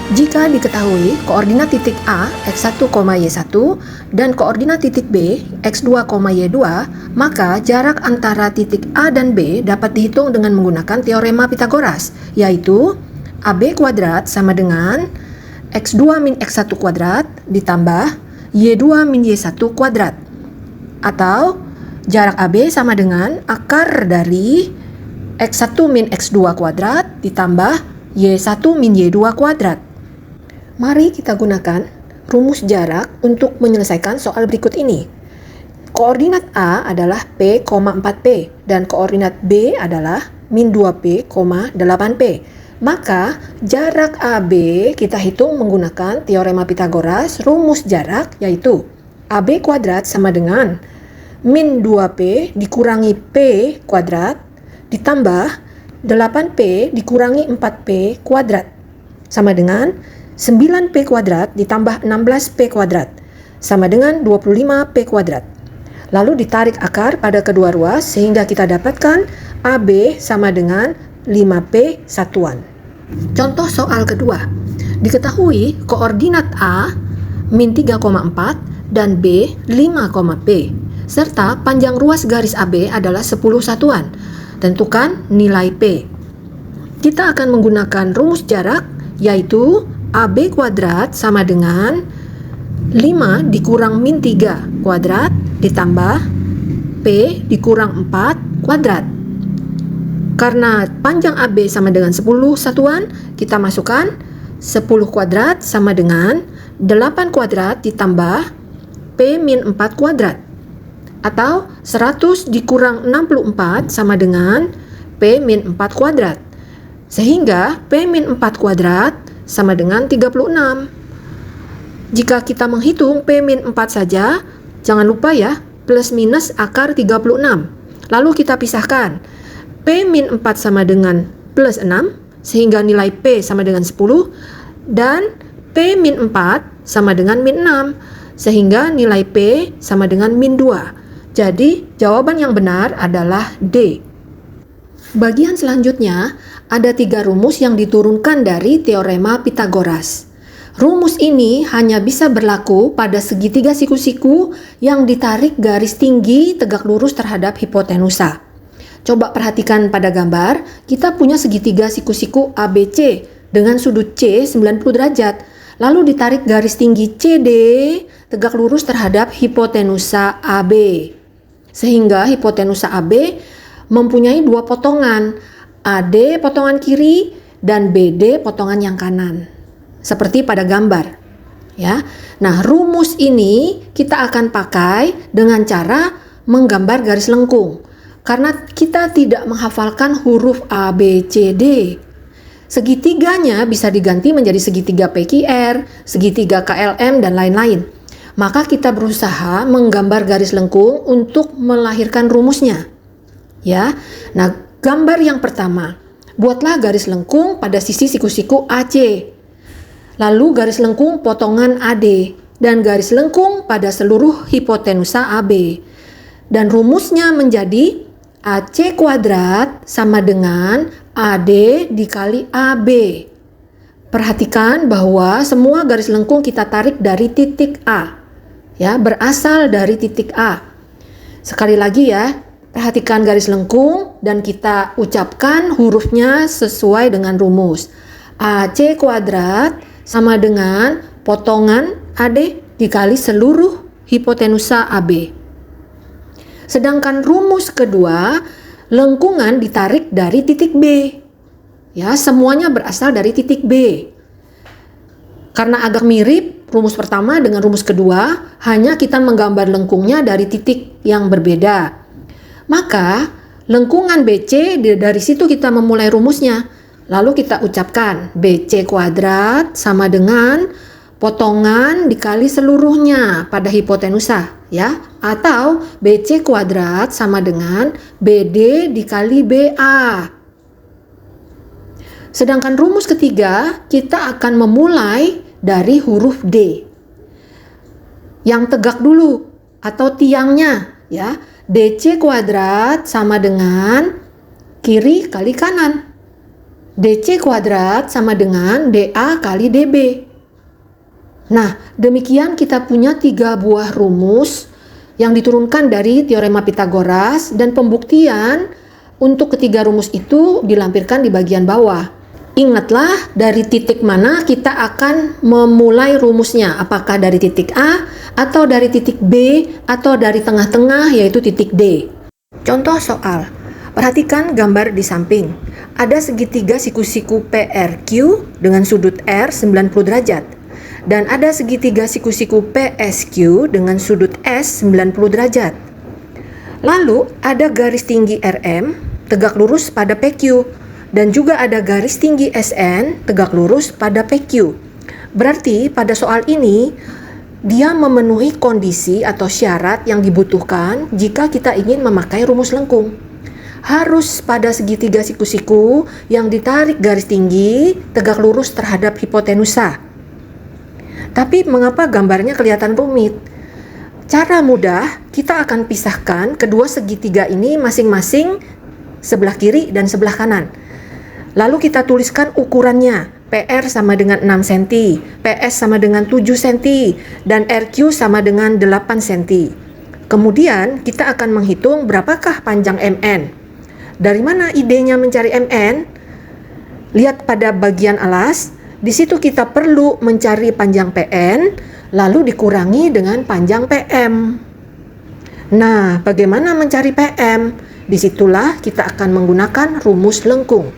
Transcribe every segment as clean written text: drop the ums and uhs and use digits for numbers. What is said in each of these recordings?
Jika diketahui koordinat titik A x1, y1 dan koordinat titik B x2, y2, maka jarak antara titik A dan B dapat dihitung dengan menggunakan teorema Pitagoras, yaitu AB kuadrat sama dengan x2 min x1 kuadrat ditambah y2 min y1 kuadrat. Atau jarak AB sama dengan akar dari x1 min x2 kuadrat ditambah y1 min y2 kuadrat. Mari kita gunakan rumus jarak untuk menyelesaikan soal berikut ini. Koordinat A adalah P, 4P dan koordinat B adalah min 2P, 8P. Maka jarak AB kita hitung menggunakan teorema Pitagoras, rumus jarak yaitu AB kuadrat sama dengan min 2P dikurangi P kuadrat ditambah 8P dikurangi 4P kuadrat sama dengan 9P kuadrat ditambah 16P kuadrat sama dengan 25P kuadrat. Lalu ditarik akar pada kedua ruas sehingga kita dapatkan AB sama dengan 5P satuan. Contoh soal kedua. Diketahui koordinat A min 3,4 dan B 5,P serta panjang ruas garis AB adalah 10 satuan. Tentukan nilai P. Kita akan menggunakan rumus jarak yaitu AB kuadrat sama dengan 5 dikurang min 3 kuadrat ditambah P dikurang 4 kuadrat. Karena panjang AB sama dengan 10 satuan, kita masukkan 10 kuadrat sama dengan 8 kuadrat ditambah P min 4 kuadrat. Atau 100 dikurang 64 sama dengan P min 4 kuadrat. Sehingga P min 4 kuadrat sama dengan 36. Jika kita menghitung P min 4 saja, jangan lupa ya, plus minus akar 36. Lalu kita pisahkan. P min 4 sama dengan plus 6, sehingga nilai P sama dengan 10, dan P min 4 sama dengan min 6, sehingga nilai P sama dengan min 2. Jadi, jawaban yang benar adalah D. Bagian selanjutnya, ada 3 rumus yang diturunkan dari teorema Pitagoras. Rumus ini hanya bisa berlaku pada segitiga siku-siku yang ditarik garis tinggi tegak lurus terhadap hipotenusa. Coba perhatikan pada gambar, kita punya segitiga siku-siku ABC dengan sudut C 90 derajat. Lalu ditarik garis tinggi CD tegak lurus terhadap hipotenusa AB. Sehingga hipotenusa AB mempunyai 2 potongan, AD potongan kiri dan BD potongan yang kanan. Seperti pada gambar. Ya. Nah, rumus ini kita akan pakai dengan cara menggambar garis lengkung. Karena kita tidak menghafalkan huruf A, B, C, D. Segitiganya bisa diganti menjadi segitiga PQR, segitiga KLM, dan lain-lain. Maka kita berusaha menggambar garis lengkung untuk melahirkan rumusnya. Ya. Nah, gambar yang pertama, buatlah garis lengkung pada sisi siku-siku AC. Lalu garis lengkung potongan AD dan garis lengkung pada seluruh hipotenusa AB. Dan rumusnya menjadi AC kuadrat sama dengan AD dikali AB. Perhatikan bahwa semua garis lengkung kita tarik dari titik A. Ya, berasal dari titik A. Sekali lagi ya, perhatikan garis lengkung dan kita ucapkan hurufnya sesuai dengan rumus. AC kuadrat sama dengan potongan AD dikali seluruh hipotenusa AB. Sedangkan rumus kedua, lengkungan ditarik dari titik B. Ya, semuanya berasal dari titik B. Karena agak mirip rumus pertama dengan rumus kedua, hanya kita menggambar lengkungnya dari titik yang berbeda. Maka, lengkungan BC dari situ kita memulai rumusnya. Lalu kita ucapkan BC kuadrat sama dengan potongan dikali seluruhnya pada hipotenusa, ya. Atau BC kuadrat sama dengan BD dikali BA. Sedangkan rumus ketiga, kita akan memulai dari huruf D. Yang tegak dulu atau tiangnya, ya. DC kuadrat sama dengan kiri kali kanan. DC kuadrat sama dengan DA kali DB. Nah, demikian kita punya 3 buah rumus yang diturunkan dari teorema Pitagoras, dan pembuktian untuk ketiga rumus itu dilampirkan di bagian bawah. Ingatlah dari titik mana kita akan memulai rumusnya, apakah dari titik A atau dari titik B atau dari tengah-tengah yaitu titik D. Contoh soal, perhatikan gambar di samping. Ada segitiga siku-siku PRQ dengan sudut R 90 derajat dan ada segitiga siku-siku PSQ dengan sudut S 90 derajat. Lalu ada garis tinggi RM tegak lurus pada PQ dan juga ada garis tinggi SN tegak lurus pada PQ. Berarti pada soal ini dia memenuhi kondisi atau syarat yang dibutuhkan jika kita ingin memakai rumus lengkung. Harus pada segitiga siku-siku yang ditarik garis tinggi tegak lurus terhadap hipotenusa. Tapi mengapa gambarnya kelihatan rumit? Cara mudah, kita akan pisahkan kedua segitiga ini masing-masing sebelah kiri dan sebelah kanan. Lalu kita tuliskan ukurannya. PR sama dengan 6 cm, PS sama dengan 7 cm, dan RQ sama dengan 8 cm. Kemudian kita akan menghitung berapakah panjang MN. Dari mana idenya mencari MN? Lihat pada bagian alas, di situ kita perlu mencari panjang PN, lalu dikurangi dengan panjang PM. Nah, bagaimana mencari PM? Disitulah kita akan menggunakan rumus lengkung.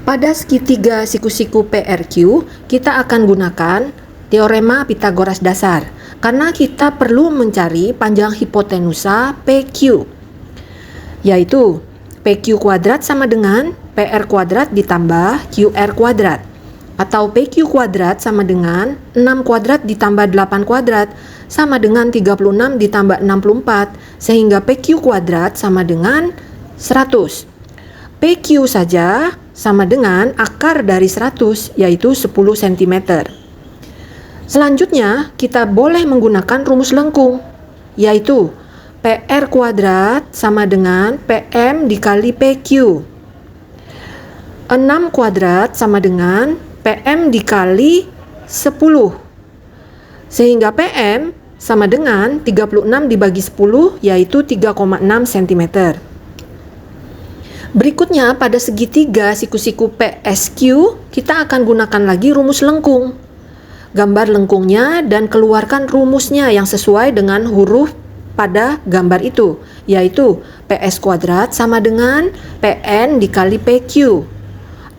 Pada segitiga siku-siku PRQ, kita akan gunakan teorema Pitagoras dasar karena kita perlu mencari panjang hipotenusa PQ, yaitu PQ kuadrat sama dengan PR kuadrat ditambah QR kuadrat, atau PQ kuadrat sama dengan 6 kuadrat ditambah 8 kuadrat sama dengan 36 ditambah 64, sehingga PQ kuadrat sama dengan 100. PQ saja sama dengan akar dari 100, yaitu 10 cm. Selanjutnya, kita boleh menggunakan rumus lengkung, yaitu PR kuadrat sama dengan PM dikali PQ. 6 kuadrat sama dengan PM dikali 10. Sehingga PM sama dengan 36 dibagi 10, yaitu 3,6 cm. Berikutnya, pada segitiga siku-siku PSQ, kita akan gunakan lagi rumus lengkung. Gambar lengkungnya dan keluarkan rumusnya yang sesuai dengan huruf pada gambar itu, yaitu PS kuadrat sama dengan PN dikali PQ,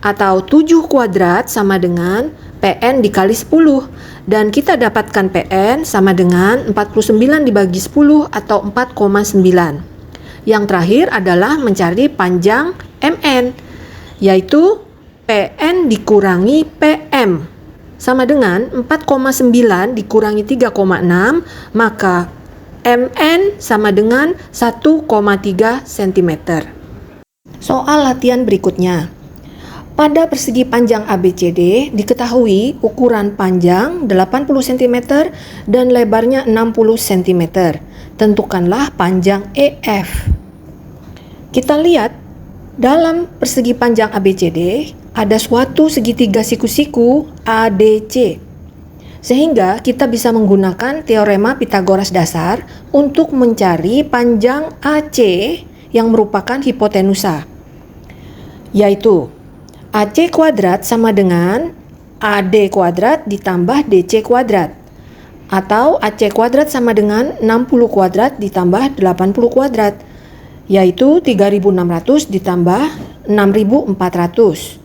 atau 7 kuadrat sama dengan PN dikali 10, dan kita dapatkan PN sama dengan 49 dibagi 10 atau 4,9. Yang terakhir adalah mencari panjang MN, yaitu PN dikurangi PM sama dengan 4,9 dikurangi 3,6, maka MN sama dengan 1,3 cm. Soal latihan berikutnya. Pada persegi panjang ABCD diketahui ukuran panjang 80 cm dan lebarnya 60 cm. Tentukanlah panjang EF. Kita lihat dalam persegi panjang ABCD ada suatu segitiga siku-siku ADC. Sehingga kita bisa menggunakan teorema Pitagoras dasar untuk mencari panjang AC yang merupakan hipotenusa, yaitu AC kuadrat sama dengan AD kuadrat ditambah DC kuadrat, atau AC kuadrat sama dengan 60 kuadrat ditambah 80 kuadrat, yaitu 3600 ditambah 6400,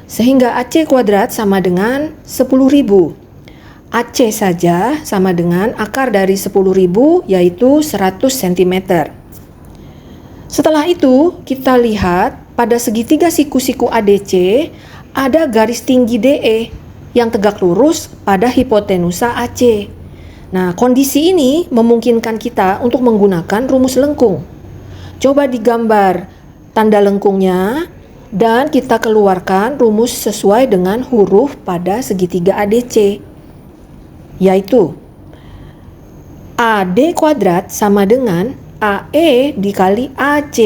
sehingga AC kuadrat sama dengan 10.000. AC saja sama dengan akar dari 10.000, yaitu 100 cm. Setelah itu, kita lihat pada segitiga siku-siku ADC ada garis tinggi DE yang tegak lurus pada hipotenusa AC. Nah, kondisi ini memungkinkan kita untuk menggunakan rumus lengkung. Coba digambar tanda lengkungnya dan kita keluarkan rumus sesuai dengan huruf pada segitiga ADC, yaitu AD kuadrat sama dengan AE dikali AC.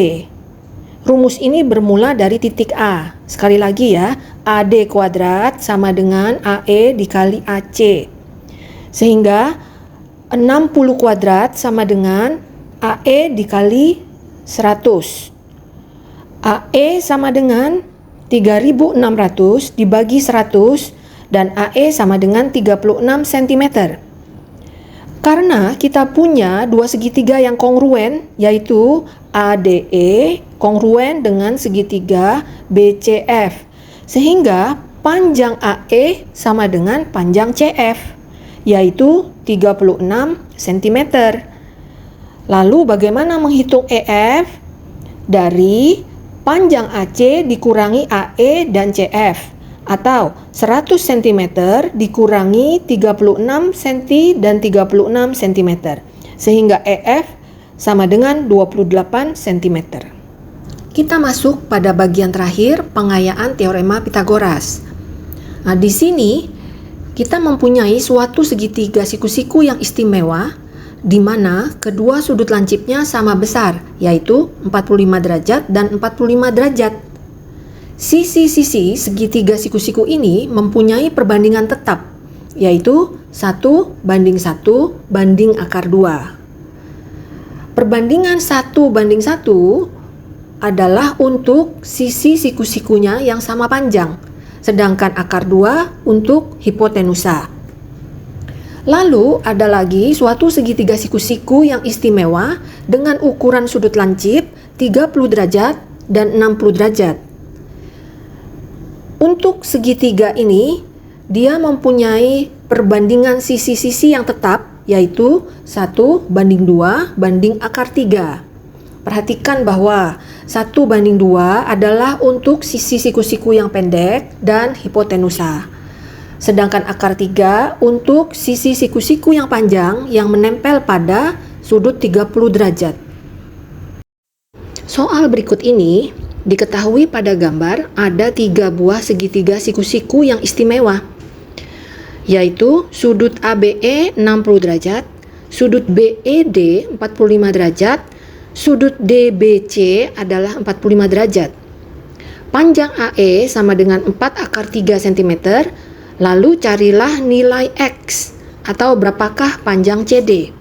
Rumus ini bermula dari titik A. Sekali lagi ya, AD kuadrat sama dengan AE dikali AC. Sehingga 60 kuadrat sama dengan AE dikali 100. AE sama dengan 3600 dibagi 100 dan AE sama dengan 36 cm. Karena kita punya dua segitiga yang kongruen, yaitu ADE kongruen dengan segitiga BCF, sehingga panjang AE sama dengan panjang CF, yaitu 36 cm. Lalu bagaimana menghitung EF? Dari panjang AC dikurangi AE dan CF, atau 100 cm dikurangi 36 cm dan 36 cm, sehingga EF sama dengan 28 cm. Kita masuk pada bagian terakhir, pengayaan teorema Pitagoras. Nah, di sini kita mempunyai suatu segitiga siku-siku yang istimewa, di mana kedua sudut lancipnya sama besar, yaitu 45 derajat dan 45 derajat. Sisi-sisi segitiga siku-siku ini mempunyai perbandingan tetap, yaitu 1 banding 1 banding akar 2. Perbandingan 1 banding 1 adalah untuk sisi siku-sikunya yang sama panjang, sedangkan akar 2 untuk hipotenusa. Lalu ada lagi suatu segitiga siku-siku yang istimewa dengan ukuran sudut lancip 30 derajat dan 60 derajat. Untuk segitiga ini, dia mempunyai perbandingan sisi-sisi yang tetap, yaitu 1 banding 2 banding akar 3. Perhatikan bahwa 1 banding 2 adalah untuk sisi siku-siku yang pendek dan hipotenusa. Sedangkan akar 3 untuk sisi siku-siku yang panjang yang menempel pada sudut 30 derajat. Soal berikut ini diketahui pada gambar ada 3 buah segitiga siku-siku yang istimewa, yaitu sudut ABE 60 derajat, sudut BED 45 derajat, sudut DBC adalah 45 derajat. Panjang AE sama dengan 4 akar 3 cm, lalu carilah nilai X atau berapakah panjang CD.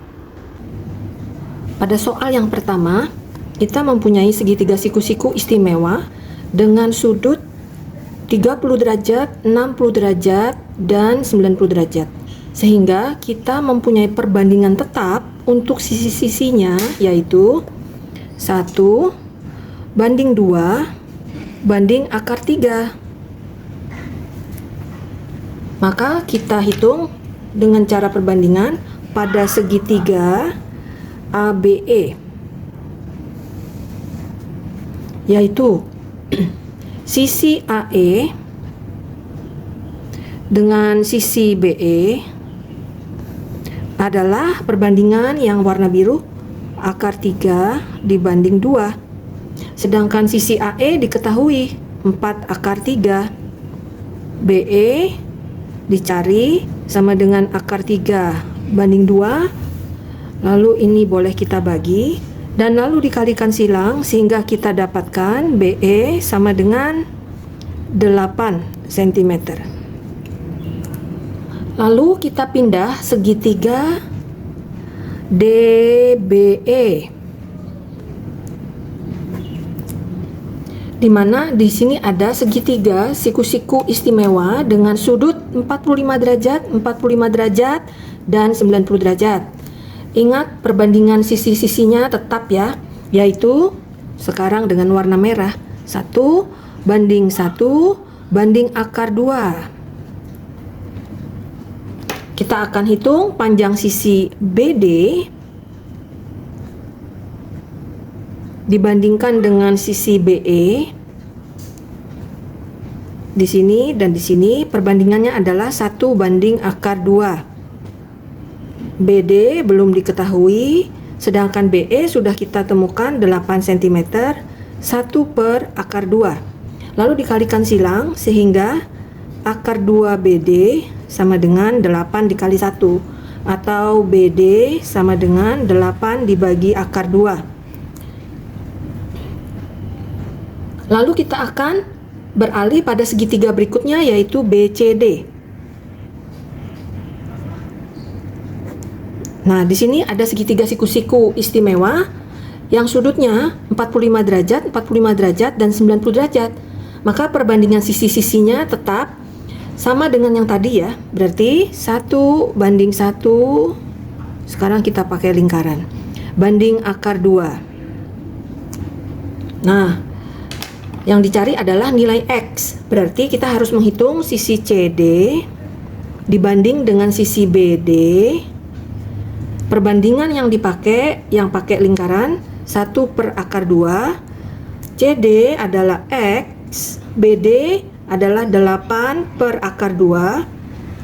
Pada soal yang pertama, kita mempunyai segitiga siku-siku istimewa dengan sudut 30 derajat, 60 derajat, dan 90 derajat. Sehingga kita mempunyai perbandingan tetap untuk sisi-sisinya, yaitu 1 banding 2 banding akar 3. Maka kita hitung dengan cara perbandingan pada segitiga ABE, yaitu sisi AE dengan sisi BE adalah perbandingan yang warna biru, akar 3 dibanding 2. Sedangkan sisi AE diketahui 4 akar 3. BE dicari sama dengan akar 3 banding 2. Lalu ini boleh kita bagi dan lalu dikalikan silang sehingga kita dapatkan BE sama dengan 8 cm. Lalu kita pindah segitiga DBE, di mana di sini ada segitiga siku-siku istimewa dengan sudut 45 derajat, 45 derajat, dan 90 derajat. Ingat perbandingan sisi-sisinya tetap ya, yaitu sekarang dengan warna merah 1 banding 1 banding akar 2. Kita akan hitung panjang sisi BD dibandingkan dengan sisi BE. Di sini dan di sini perbandingannya adalah 1 banding akar 2. BD belum diketahui, sedangkan BE sudah kita temukan 8 cm, 1 per akar 2. Lalu dikalikan silang sehingga akar 2 BD sama dengan 8 dikali 1, atau BD sama dengan 8 dibagi akar 2. Lalu kita akan beralih pada segitiga berikutnya, yaitu BCD. Nah, di sini ada segitiga siku-siku istimewa yang sudutnya 45 derajat, 45 derajat, dan 90 derajat. Maka perbandingan sisi-sisinya tetap sama dengan yang tadi ya. Berarti 1:1. Sekarang kita pakai lingkaran. Banding akar 2. Nah, yang dicari adalah nilai X. Berarti kita harus menghitung sisi CD dibanding dengan sisi BD. Perbandingan yang dipakai, yang pakai lingkaran, 1/akar 2. CD adalah X, BD adalah 8/akar 2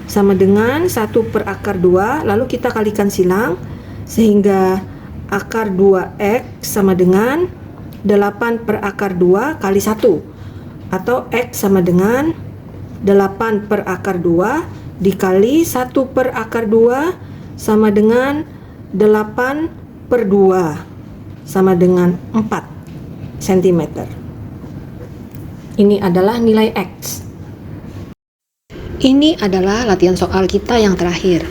sama dengan 1/akar 2. Lalu kita kalikan silang sehingga akar 2X sama dengan 8/akar 2 kali 1, atau X sama dengan 8/akar 2 dikali 1/akar 2 sama dengan 8/2 sama dengan 4 cm. Ini adalah nilai X. Ini adalah latihan soal kita yang terakhir.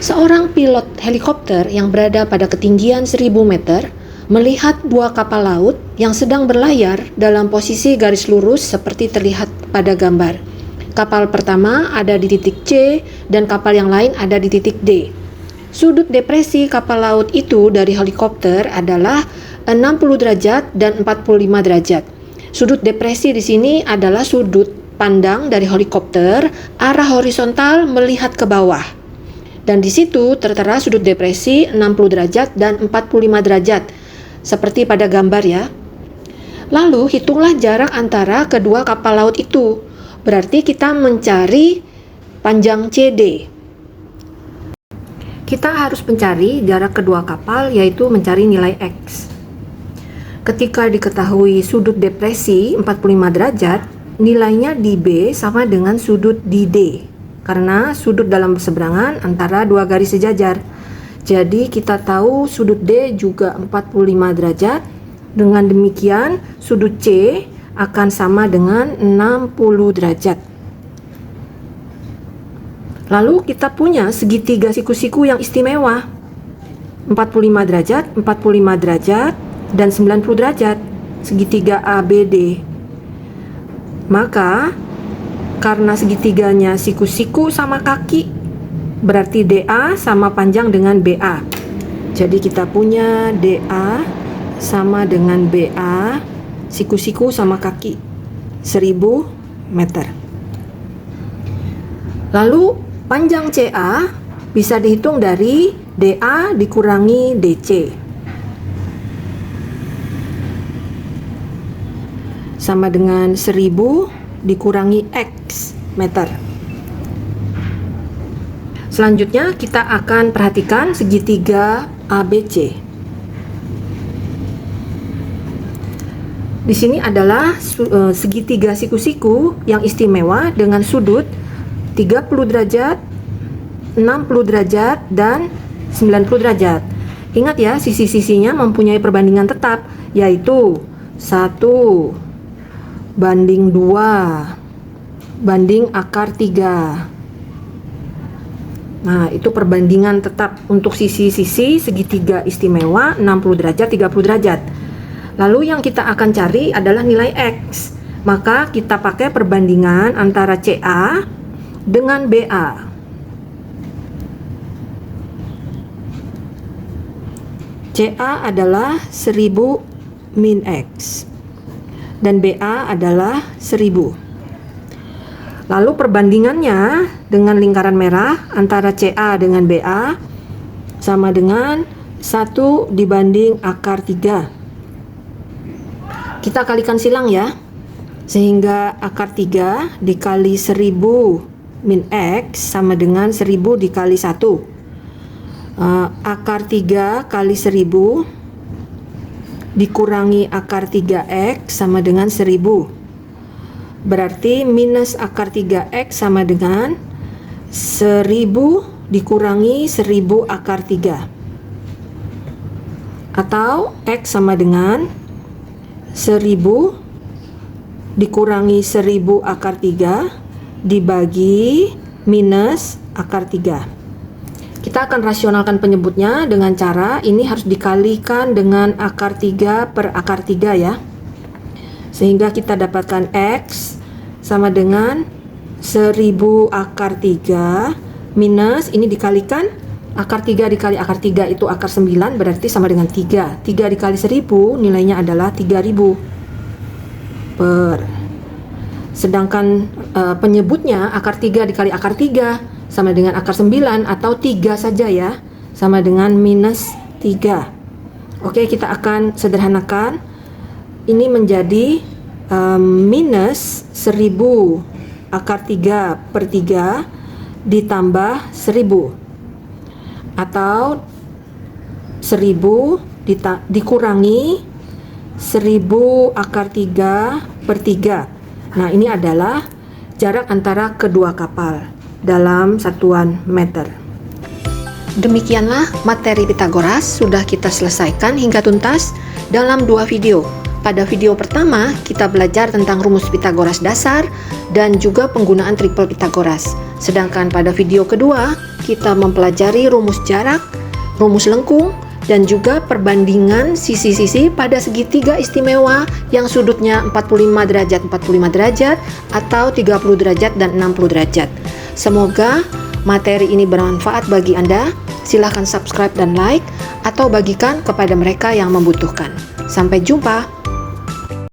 Seorang pilot helikopter yang berada pada ketinggian 1000 meter melihat dua kapal laut yang sedang berlayar dalam posisi garis lurus seperti terlihat pada gambar. Kapal pertama ada di titik C dan kapal yang lain ada di titik D. Sudut depresi kapal laut itu dari helikopter adalah 60 derajat dan 45 derajat. Sudut depresi di sini adalah sudut pandang dari helikopter arah horizontal melihat ke bawah. Dan di situ tertera sudut depresi 60 derajat dan 45 derajat, seperti pada gambar ya. Lalu hitunglah jarak antara kedua kapal laut itu. Berarti kita mencari panjang CD. Kita harus mencari jarak kedua kapal, yaitu mencari nilai X. Ketika diketahui sudut depresi 45 derajat, nilainya di B sama dengan sudut di D, karena sudut dalam berseberangan antara dua garis sejajar. Jadi kita tahu sudut D juga 45 derajat. Dengan demikian sudut C akan sama dengan 60 derajat. Lalu kita punya segitiga siku-siku yang istimewa. 45 derajat, 45 derajat, dan 90 derajat. Segitiga ABD. Maka karena segitiganya siku-siku sama kaki, berarti DA sama panjang dengan BA. Jadi kita punya DA sama dengan BA, siku-siku sama kaki, 1000 meter. Lalu panjang CA bisa dihitung dari DA dikurangi DC. Sama dengan 1000 dikurangi X meter. Selanjutnya kita akan perhatikan segitiga ABC. Di sini adalah segitiga siku-siku yang istimewa dengan sudut 30 derajat, 60 derajat, dan 90 derajat. Ingat ya, sisi-sisinya mempunyai perbandingan tetap, yaitu 1:2 banding akar 3. Nah, itu perbandingan tetap untuk sisi-sisi segitiga istimewa 60 derajat, 30 derajat. Lalu yang kita akan cari adalah nilai X. Maka kita pakai perbandingan antara CA dengan BA. CA adalah 1000 min X dan BA adalah 1000. Lalu perbandingannya dengan lingkaran merah antara CA dengan BA sama dengan 1 dibanding akar 3. Kita kalikan silang ya, sehingga akar 3 dikali 1000 min X sama dengan 1000 dikali 1. Akar 3 kali 1000 dikurangi akar 3X sama dengan 1000. Berarti minus akar 3X sama dengan 1000 dikurangi 1000 akar 3. Atau X sama dengan 1000 dikurangi 1000 akar 3 dibagi minus akar 3. Kita akan rasionalkan penyebutnya dengan cara ini harus dikalikan dengan akar 3 per akar 3 ya. Sehingga kita dapatkan X sama dengan 1000 akar 3 minus ini dikalikan akar 3 dikali akar 3 itu akar 9 berarti sama dengan 3. 3 dikali 1000 nilainya adalah 3000 per. Sedangkan penyebutnya akar 3 dikali akar 3 sama dengan akar 9 atau 3 saja ya, sama dengan minus 3. Oke, kita akan sederhanakan. Ini menjadi minus 1000 akar 3 per 3 ditambah 1000 atau 1000 dikurangi 1000 akar 3 per 3. Nah, ini adalah jarak antara kedua kapal dalam satuan meter. Demikianlah materi Pitagoras sudah kita selesaikan hingga tuntas dalam 2 video. Pada video pertama, kita belajar tentang rumus Pitagoras dasar dan juga penggunaan triple Pitagoras. Sedangkan pada video kedua, kita mempelajari rumus jarak, rumus lengkung, dan juga perbandingan sisi-sisi pada segitiga istimewa yang sudutnya 45 derajat atau 30 derajat dan 60 derajat. Semoga materi ini bermanfaat bagi Anda. Silahkan subscribe dan like atau bagikan kepada mereka yang membutuhkan. Sampai jumpa.